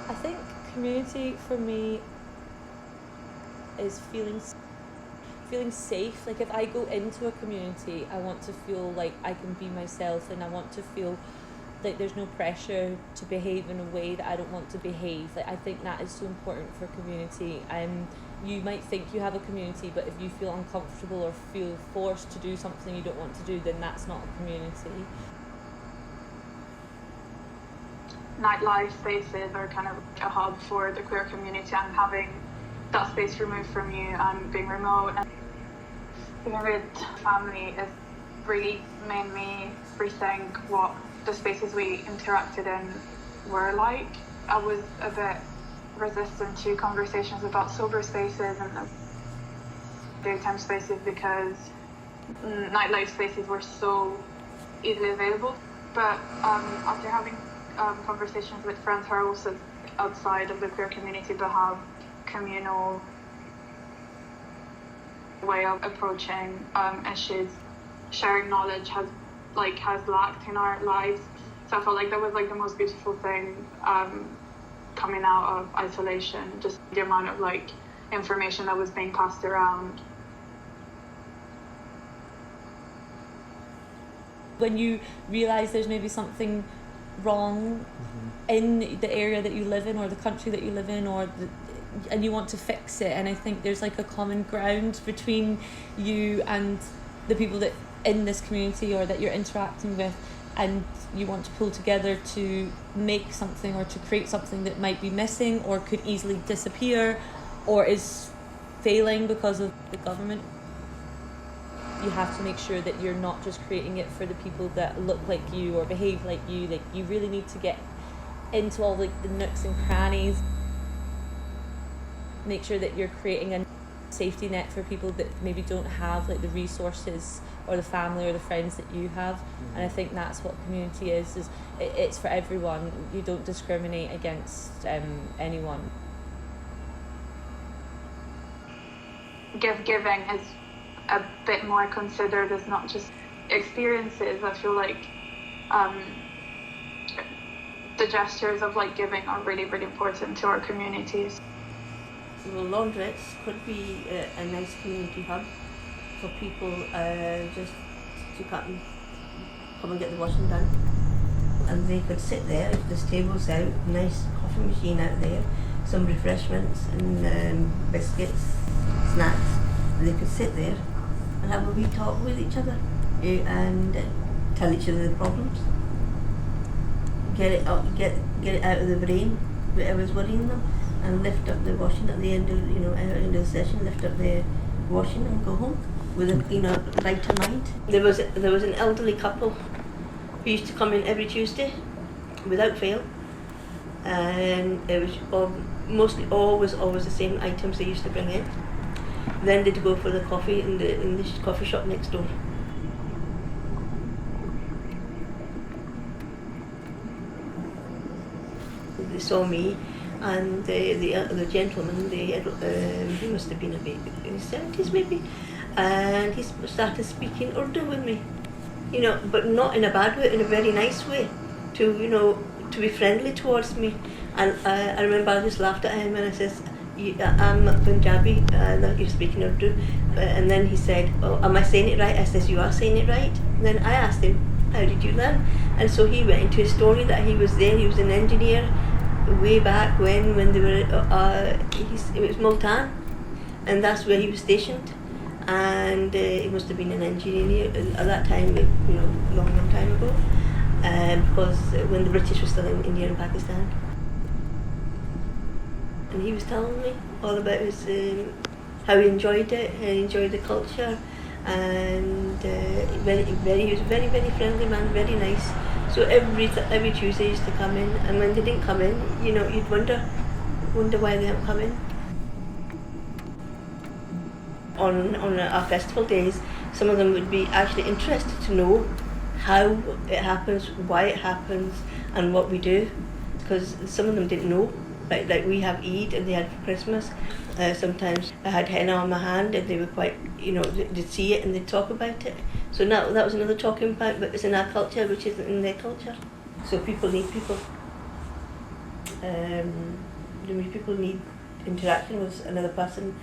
I think community for me is feeling safe. Like if I go into a community, I want to feel like I can be myself, and I want to feel like there's no pressure to behave in a way that I don't want to behave. Like I think that is so important for community. You might think you have a community, but if you feel uncomfortable or feel forced to do something you don't want to do, then that's not a community. Nightlife spaces are kind of a hub for the queer community, and having that space removed from you and being remote. And the married family has really made me rethink what the spaces we interacted in were like. I was a bit resistant to conversations about sober spaces and daytime spaces because nightlife spaces were so easily available. But after having conversations with friends who are also outside of the queer community but have communal way of approaching issues, sharing knowledge has lacked in our lives. So I felt like that was like the most beautiful thing coming out of isolation, just the amount of like information that was being passed around. When you realise there's maybe something wrong in the area that you live in or the country that you live in, and you want to fix it, and I think there's like a common ground between you and the people that in this community or that you're interacting with, and you want to pull together to make something or to create something that might be missing or could easily disappear or is failing because of the government. You have to make sure that you're not just creating it for the people that look like you or behave like you. Like you really need to get into all like the nooks and crannies. Make sure that you're creating a safety net for people that maybe don't have like the resources or the family or the friends that you have. And I think that's what community is it's for everyone. You don't discriminate against anyone. Giving is a bit more considered as not just experiences. I feel like the gestures of like giving are really, really important to our communities. Well, laundrettes could be a nice community hub for people just to come and get the washing done. And they could sit there, if there's tables out, nice coffee machine out there, some refreshments and biscuits, snacks. They could sit there and have a wee talk with each other and tell each other the problems. Get it out of the brain, whatever's worrying them, and lift up the washing at the end of end of the session. Lift up the washing and go home with a lighter mind. There was an elderly couple who used to come in every Tuesday, without fail, and it was mostly always the same items they used to bring in. Then they'd go for the coffee in the coffee shop next door. They saw me and the gentleman. He must have been in his 70s maybe, and he started speaking Urdu with me, but not in a bad way, in a very nice way, to be friendly towards me. And I remember I just laughed at him and I says, I'm Punjabi, you're speaking Urdu. And then he said, oh, am I saying it right? I says, you are saying it right. And then I asked him, how did you learn? And so he went into a story that he was there, he was an engineer way back when they were, it was Multan, and that's where he was stationed. And he must have been an engineer at that time, long time ago, because when the British were still in India and Pakistan. And he was telling me all about his how he enjoyed it, and he enjoyed the culture, and he was a very, very friendly man, very nice. So every Tuesday he used to come in, and when they didn't come in, you'd wonder why they hadn't come in. On our festival days, some of them would be actually interested to know how it happens, why it happens, and what we do, because some of them didn't know. Like we have Eid and they had for Christmas. Sometimes I had henna on my hand and they were quite, they'd see it and they'd talk about it. So now that was another talking point, but it's in our culture, which isn't in their culture. So people need people. People need interaction with another person